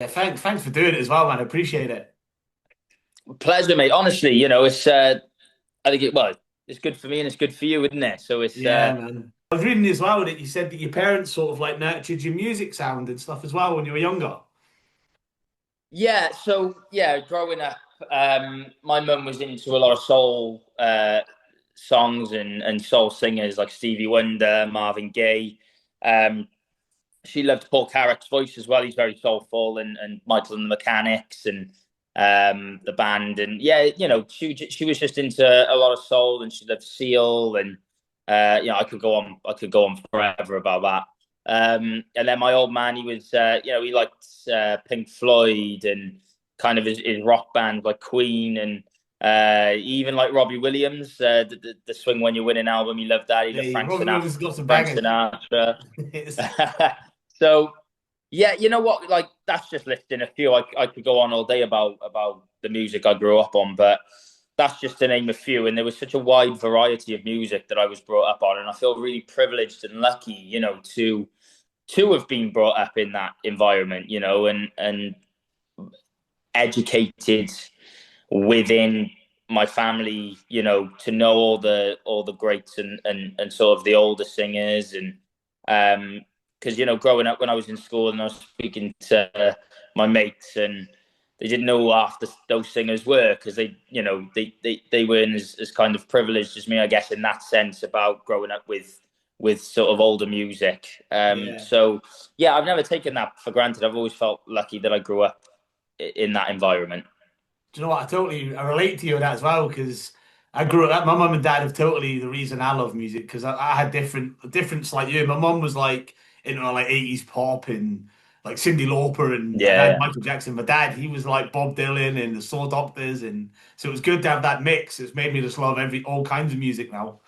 Yeah, thanks for doing it as well, man. I appreciate it. Pleasure, mate. Honestly, it's I think it's good for me and it's good for you, isn't it? So it's Yeah, man. I was reading as well that you said that your parents sort of like nurtured your music sound and stuff as well when you were younger. yeah. So yeah, growing up, my mum was into a lot of soul songs and soul singers like Stevie Wonder, Marvin Gaye. Um, she loved Paul Carrack's voice as well. He's very soulful, and Michael and the Mechanics and the band. And yeah, she was just into a lot of soul, and she loved Seal. And I could go on forever about that. And then my old man, he liked Pink Floyd and kind of his rock band like Queen, and even like Robbie Williams, the Swing When You're Winning album. He loved that. He loved Hey, Robbie Williams has got some bangers. Sinatra. It's- So yeah, you know what? Like that's just listing a few. I could go on all day about the music I grew up on, but that's just to name a few. And there was such a wide variety of music that I was brought up on, and I feel really privileged and lucky, to have been brought up in that environment, and educated within my family, to know all the greats and sort of the older singers. And because growing up when I was in school and I was speaking to my mates, and they didn't know who half those singers were, because they weren't as kind of privileged as me, I guess, in that sense, about growing up with sort of older music. yeah. So yeah, I've never taken that for granted. I've always felt lucky that I grew up in that environment. Do you know what? I relate to you with that as well because I grew up. My mum and dad have totally the reason I love music because I had difference like you. My mum was like into like 80s pop and like Cyndi Lauper and I had Yeah, Michael Jackson. My dad, he was like Bob Dylan and the Soul Doctors, and so it was good to have that mix. It's made me just love all kinds of music now.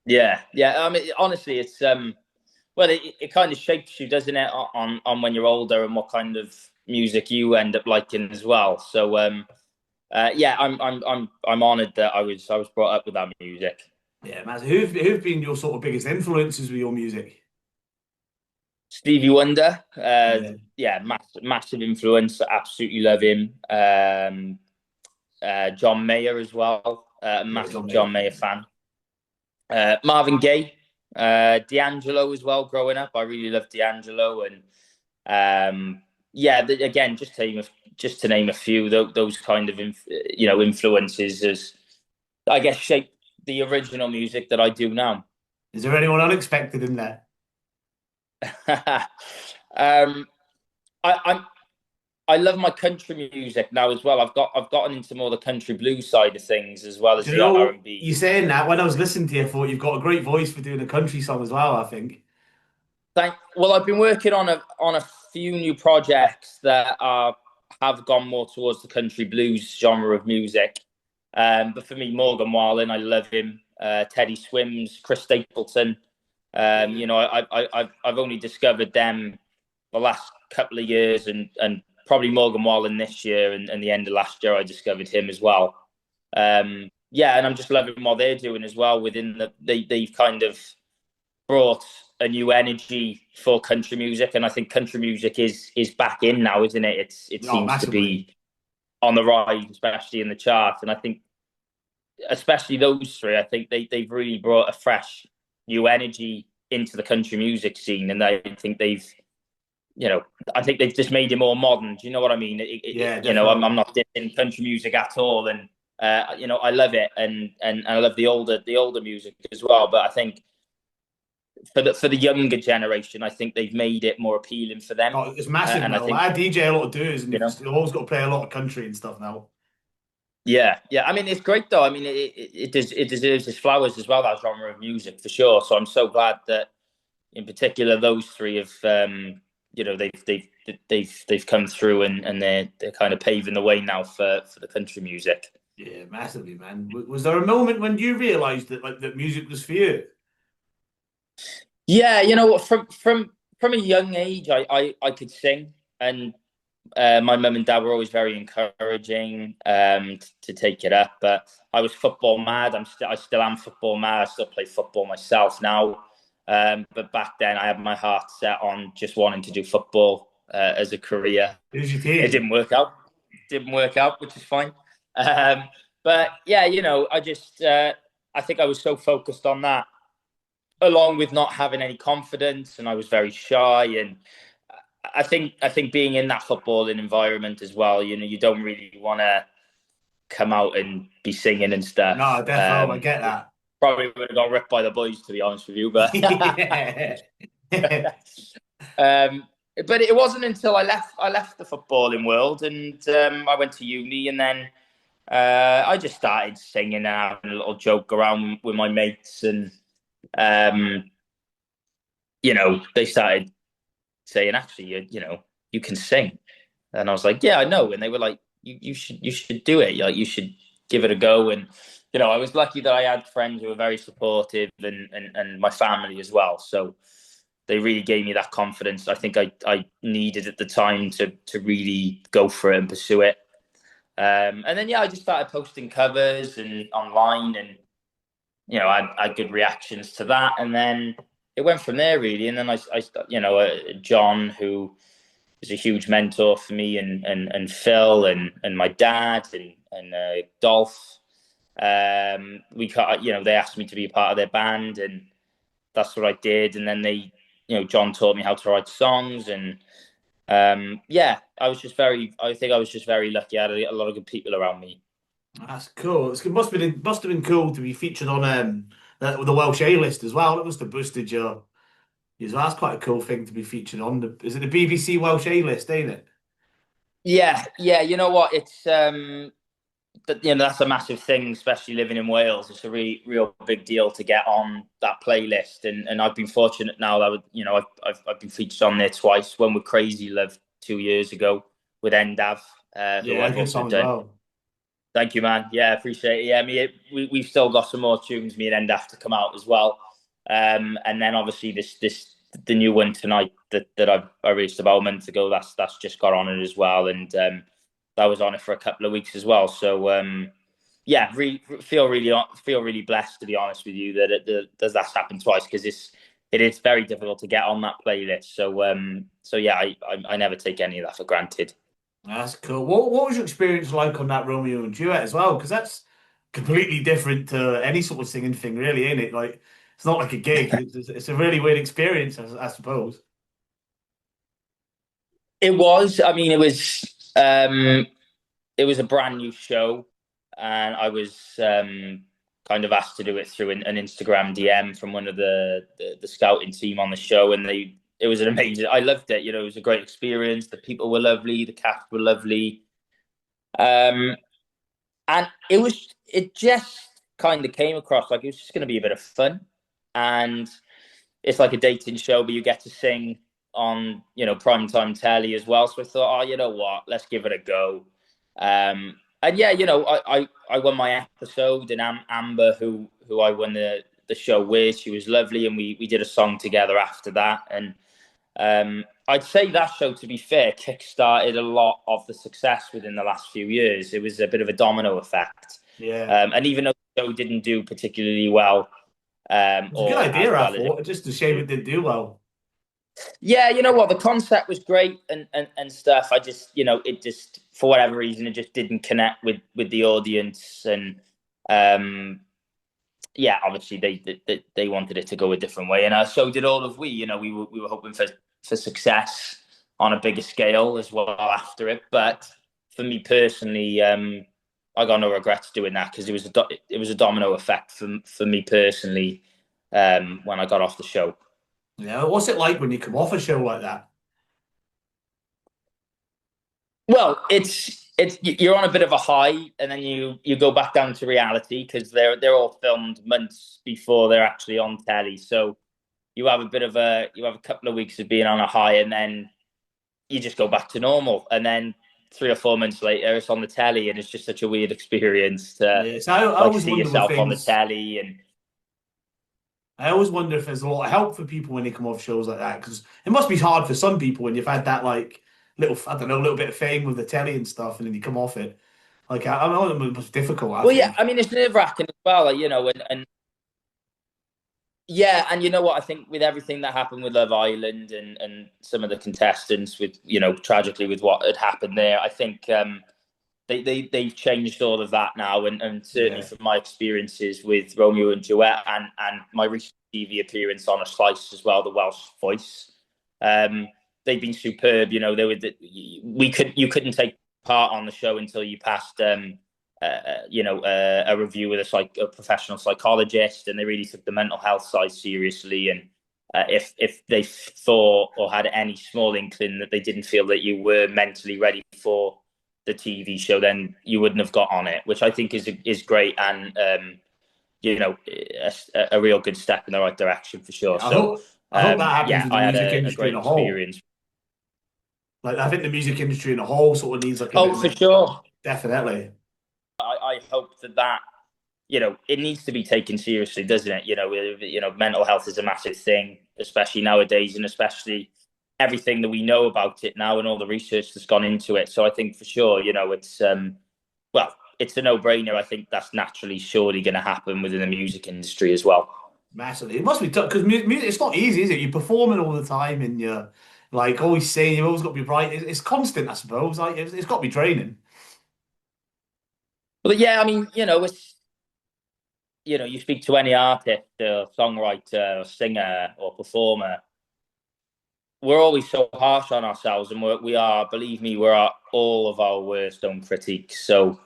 yeah. I mean, honestly, it's well, it kind of shapes you, doesn't it, on when you're older, and what kind of music you end up liking as well. So yeah, I'm honoured that I was brought up with that music. Yeah, man. So who've been your sort of biggest influences with your music? Stevie Wonder, Yeah, yeah, massive influence. Absolutely love him. John Mayer as well, yeah, John massive Mayer. John Mayer fan. Marvin Gaye, D'Angelo as well. Growing up, I really loved D'Angelo, and yeah, again, just to name a few, those kind of influences as I guess shaped the original music that I do now. Is there anyone unexpected in there? um, I'm I love my country music now as well. I've gotten into more the country blues side of things as well as Do you the R know and you B. saying that when I was listening to you, I thought you've got a great voice for doing a country song as well, I think. Well, I've been working on a few new projects that have gone more towards the country blues genre of music. But for me, Morgan Wallen, I love him. Teddy Swims, Chris Stapleton. Yeah. I've only discovered them the last couple of years, and probably Morgan Wallen this year, and the end of last year I discovered him as well. Yeah, and I'm just loving what they're doing as well. They've kind of brought a new energy for country music, and I think country music is back in now, isn't it? It Oh, seems to massively. be on the rise, especially in the chart. And I think, especially those three, I think they've really brought a fresh new energy into the country music scene, and I think you know, I think they've just made it more modern. Do you know what I mean? Yeah, I'm definitely. not dissing country music at all, and I love it, and I love the older music as well. But I think for the younger generation, I think they've made it more appealing for them. Oh, it's massive And I now. think I DJ a lot of duos and you know, you've always got to play a lot of country and stuff now. yeah. I mean, it's great though. I mean, it deserves its flowers as well. That genre of music for sure. So I'm so glad that, in particular, those three have, they've come through, and they're kind of paving the way now for the country music. Yeah, massively, man. Was there a moment when you realized that like that music was for you? Yeah, from a young age, I could sing, and my mum and dad were always very encouraging, to take it up. But I was football mad. I still am football mad. I still play football myself now. But back then, I had my heart set on just wanting to do football. as a career. Who's your It team? didn't work out. Didn't work out, which is fine. Um, but yeah, I think I was so focused on that, along with not having any confidence, and I was very shy. And I think being in that footballing environment as well, you don't really want to come out and be singing and No, stuff. defo, I get that. Probably would have got ripped by the boys, to be honest with you. But Yeah. um, but it wasn't until I left the footballing world, and I went to uni, and then I just started singing and having a little joke around with my mates, and um, they started saying, actually, you can sing. And I was like, yeah, I know. And they were like, you should do it. Like, you should give it a go. And I was lucky that I had friends who were very supportive, and my family as well. So they really gave me that confidence I think I needed at the time to really go for it and pursue it. And then, yeah, I just started posting covers and online, and I had good reactions to that. And then it went from there, really. And then John, who was a huge mentor for me, and Phil, and my dad, and Dolph. They asked me to be a part of their band, and that's what I did. And then John taught me how to write songs, and yeah, I think I was just very lucky. I had a lot of good people around me. That's cool. It must have been cool to be featured on the Welsh A list as well. It must have boosted your. That's quite a cool thing to be featured on. Is it the BBC Welsh A list, ain't it? Yeah, yeah. You know what? That's a massive thing, especially living in Wales. It's a real big deal to get on that playlist, and I've been fortunate now that I've been featured on there twice. One with Crazy Love 2 years ago with Endav, who Yeah, I've good also song as done. well. Thank you, man. Yeah, appreciate it. Yeah, we've still got some more tunes, me and Endav, to come out as well. And then obviously the new one tonight that I released about a month ago. That's just got on it as well, and that was on it for a couple of weeks as well. So yeah, feel really blessed, to be honest with you, that that's happened twice, because it is very difficult to get on that playlist. So yeah, I never take any of that for granted. That's cool. What was your experience like on that Romeo and Duet as well? Because that's completely different to any sort of singing thing, really, ain't it? Like, it's not like a gig. It's a really weird experience, I suppose. It was. I mean, it was a brand new show, and I was kind of asked to do it through an Instagram DM from one of the scouting team on the show, and it was an amazing. I loved it. It was a great experience. The people were lovely. The cast were lovely. Um, and it just kind of came across like it was just going to be a bit of fun, and it's like a dating show, but you get to sing on primetime telly as well. So I thought, oh, you know what, let's give it a go. And yeah, I won my episode, and Amber, who I won the show with, she was lovely, and we did a song together after that. And I'd say that show, to be fair, kickstarted a lot of the success within the last few years. It was a bit of a domino effect. Yeah. And even though the show didn't do particularly well, It's a good or idea, as I well as it thought. It's just a shame did. it didn't do well. Yeah, you know what? The concept was great, and stuff. I just, it just, for whatever reason, it just didn't connect with the audience. And um, yeah, obviously they wanted it to go a different way, and so did all of we. We were hoping for success on a bigger scale as well after it. But for me personally, I got no regrets doing that, because it was a domino effect for me personally, when I got off the show. Yeah. What's it like when you come off a show like that? Well, it's you're on a bit of a high, and then you go back down to reality, because they're all filmed months before they're actually on telly. So you have a couple of weeks of being on a high, and then you just go back to normal, and then 3 or 4 months later it's on the telly, and it's just such a weird experience to Yeah. So I like always see wonder with yourself on the things. telly. And I always wonder if there's a lot of help for people when they come off shows like that, because it must be hard for some people when you've had that like little, I don't know, little bit of fame with the telly and stuff, and then you come off it. Like I know it must be difficult, I well, yeah, think. I mean, it's nerve wracking as well, like, and Yeah, and you know what? I think with everything that happened with Love Island and some of the contestants, with tragically with what had happened there, I think they've changed all of that now, and certainly Yeah. from my experiences with Romeo and Duet and my recent TV appearance on A Slice as well, the Welsh voice, um, they've been superb. They were you couldn't take part on the show until you passed a review with a professional psychologist, and they really took the mental health side seriously. And if they thought or had any small inkling that they didn't feel that you were mentally ready for the TV show, then you wouldn't have got on it, which I think is great, and a real good step in the right direction for sure. Yeah, So I hope that happens yeah, with the I had music a industry in great a whole. experience. Like I think the music industry in a whole sort of needs like a bit Oh, of for sure. definitely. I hope that it needs to be taken seriously, doesn't it? Mental health is a massive thing, especially nowadays, and especially everything that we know about it now and all the research that's gone into it. So I think for sure, it's a no-brainer. I think that's naturally surely going to happen within the music industry as well. Massively. It must be tough because music, it's not easy, is it? You're performing all the time and you're like always saying you've always got to be right. It's constant, I suppose. Like it's got to be draining. But yeah, I mean, you speak to any artist or songwriter or singer or performer, we're always so harsh on ourselves, and we are, believe me, we're all of our worst own critiques. So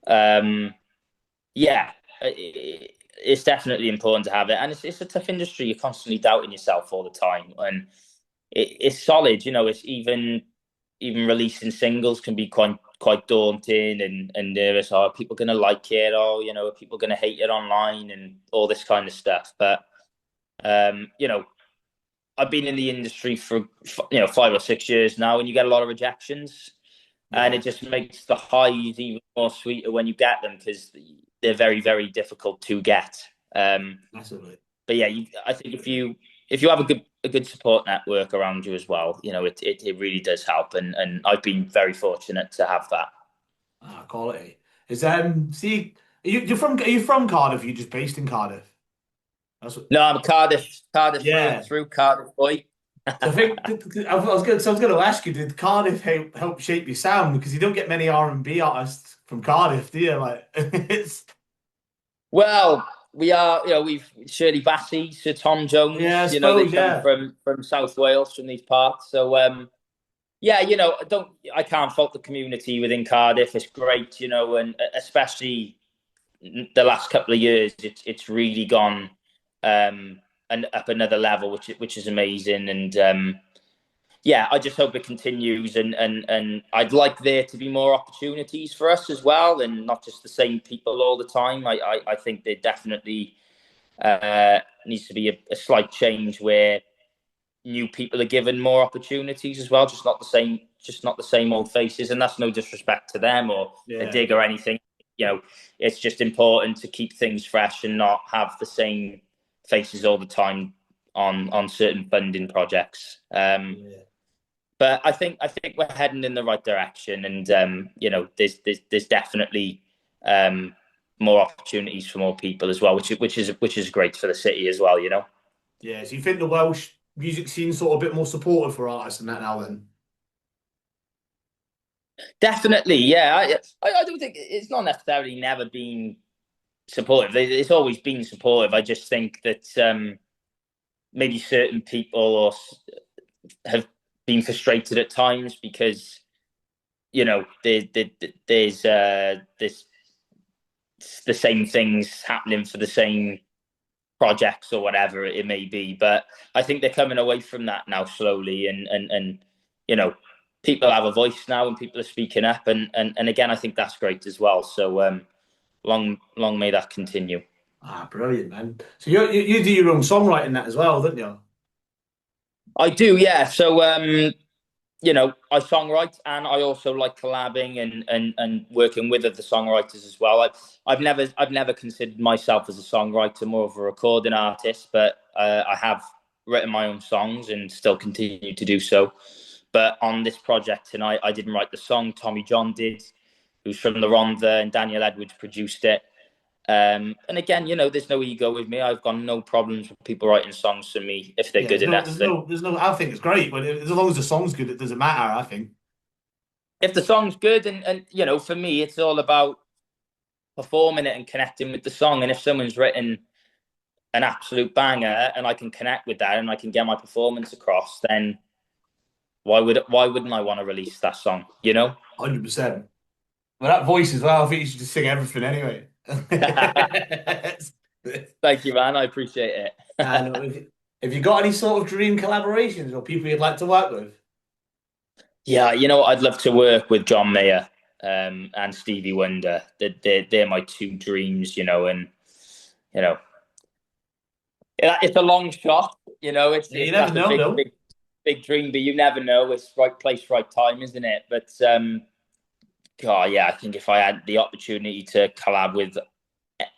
um, yeah, it's definitely important to have it, and it's a tough industry. You're constantly doubting yourself all the time, and it's solid. It's even releasing singles can be quite daunting and nervous. Are people going to like it? Or are people going to hate it online and all this kind of stuff? But um, you know, I've been in the industry for 5 or 6 years now, and you get a lot of rejections, and it Yeah, just makes the highs even more sweeter when you get them, because they're very, very difficult to get. Um, massively. but yeah, I think if you have a good support network around you as well, it really does help, and I've been very fortunate to have that. Ah, quality. Is see are you from Cardiff? You're just based in Cardiff. That's what, No, I'm Cardiff through and yeah. through, Cardiff boy. So I think I was going to ask you, did Cardiff help shape your sound because you don't get many R&B artists from Cardiff, do you? Like it's Well, we are, we've Shirley Bassey, Sir Tom yeah, Jones, I they suppose, come yeah. from South Wales, from these parts. So yeah, I can't fault the community within Cardiff. It's great, and especially the last couple of years, it's really gone and up another level, which is amazing. And yeah, I just hope it continues, and I'd like there to be more opportunities for us as well, and not just the same people all the time. I think there definitely needs to be a slight change where new people are given more opportunities as well, just not the same old faces. And that's no disrespect to them or a Yeah. dig or anything. It's just important to keep things fresh and not have the same faces all the time on certain funding projects. Yeah. But I think we're heading in the right direction, and there's definitely um, more opportunities for more people as well, which is great for the city as well. Yeah. So you think the Welsh music scene sort of a bit more supportive for artists than that now then? Definitely, yeah. I don't think it's not necessarily never been supportive. It's always been supportive. I just think that maybe certain people have been frustrated at times because there's this the same things happening for the same projects or whatever it may be. But I think they're coming away from that now slowly, and you know, people have a voice now, and people are speaking up, and again, I think that's great as well. So long may that continue. Ah, brilliant, man. So you do your own songwriting that as well, don't you? I do, yeah. So I songwrite, and I also like collabing and working with other songwriters as well. I've never considered myself as a songwriter, more of a recording artist, but I have written my own songs and still continue to do so. But on this project tonight, I didn't write the song. Tommy John did, who's from the Rhondda, and Daniel Edwards produced it. And again, there's no ego with me. I've got no problems with people writing songs for me if they're Yeah, good enough. And there's no. I think it's great, but as long as the song's good, it doesn't matter. I think. if the song's good, and for me, it's all about performing it and connecting with the song. And if someone's written an absolute banger and I can connect with that and I can get my performance across, then why wouldn't I want to release that song? 100%. Well, that voice as well. I think you should just sing everything anyway. Thank you, man. I appreciate And it. have you got any sort of dream collaborations or people you'd like to work with? Yeah, I'd love to work with John Mayer and Stevie Wonder. They're my two dreams, and you know it's a long shot. Yeah, you never That's a know, big, though. big, big dream, but you never know. It's right place, right time, isn't it? But God, yeah, I think if I had the opportunity to collab with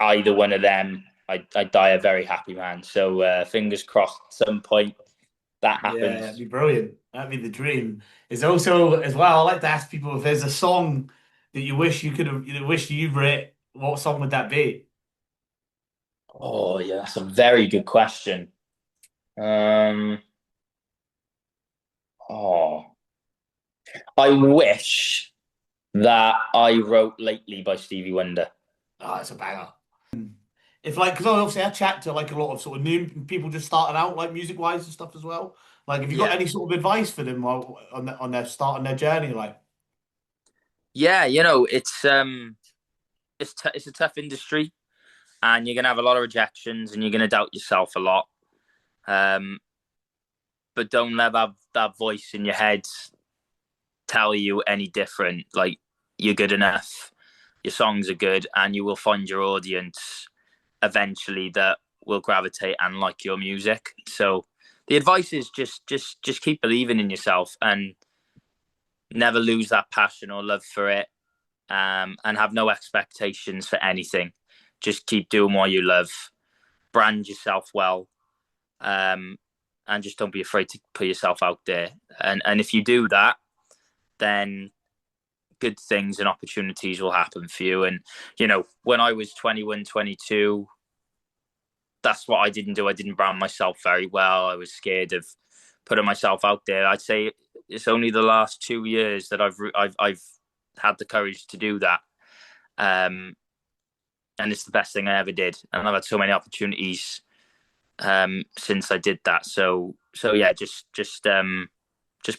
either one of them, I'd die a very happy man. So fingers crossed, at some point that Yeah, it'd happens. be brilliant. That'd be the dream. It's also as well. I like to ask people if there's a song that you wish you could have, you wish you've written. What song would that be? Oh yeah, that's a very good question. Um, oh, I wish that I wrote Lately by Stevie Wonder. Oh, it's a banger. If like, because obviously I chat to like a lot of sort of new people just starting out, like music wise and stuff as well. Like, have you got Yeah. any sort of advice for them while on their starting their journey? Like, Yeah, it's a tough industry, and you're gonna have a lot of rejections, and you're gonna doubt yourself a lot. Um, but don't let that voice in your head tell you any different. Like you're good enough, your songs are good, and you will find your audience eventually that will gravitate and like your music. So the advice is just keep believing in yourself and never lose that passion or love for it, and have no expectations for anything. Just keep doing what you love, brand yourself well, um, and just don't be afraid to put yourself out there. And if you do that, then good things and opportunities will happen for you. And when I was 21, 22, that's what I didn't do. I didn't brand myself very well. I was scared of putting myself out there. I'd say it's only the last 2 years that I've had the courage to do that. Um, and it's the best thing I ever did. And I've had so many opportunities since I did that. So yeah, just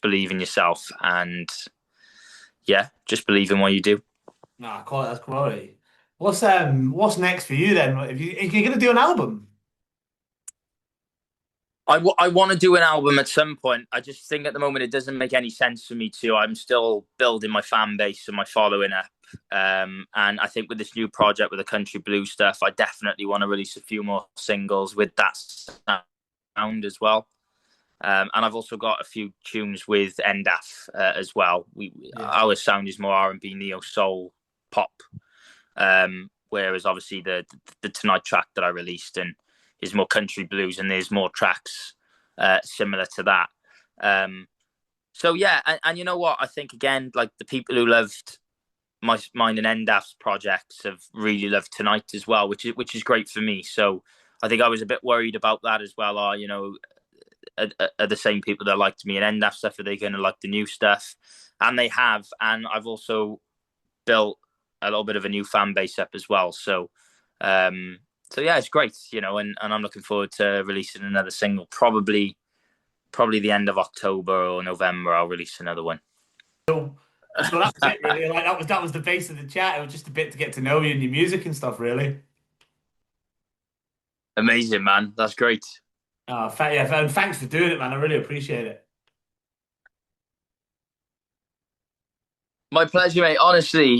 believe in yourself, and yeah, just believe in what you do. nah, quality, that's quality. What's next for you then? If you're gonna do an album, I want to do an album at some point. I just think at the moment it doesn't make any sense for me to. I'm still building my fan base and my following up. And I think with this new project with the country blues stuff, I definitely want to release a few more singles with that sound as well. And I've also got a few tunes with NDAF as well. yeah, Our sound is more R&B, neo soul, pop, whereas obviously the Tonight track that I released and is more country blues, and there's more tracks similar to that. So yeah, and you know what? I think again, like the people who loved mine and NDAF's projects have really loved Tonight as well, which is great for me. So I think I was a bit worried about that as well. Are the same people that liked me and NDAF stuff, are they going to like the new stuff? And they have, and I've also built a little bit of a new fan base up as well. So yeah, it's great, and I'm looking forward to releasing another single. Probably the end of October or November. I'll release another one. so that was it really. Like that was the base of the chat. It was just a bit to get to know you and your music and stuff, really. Amazing, man. That's great. Yeah, and thanks for doing it, man. I really appreciate it. My pleasure, mate. Honestly,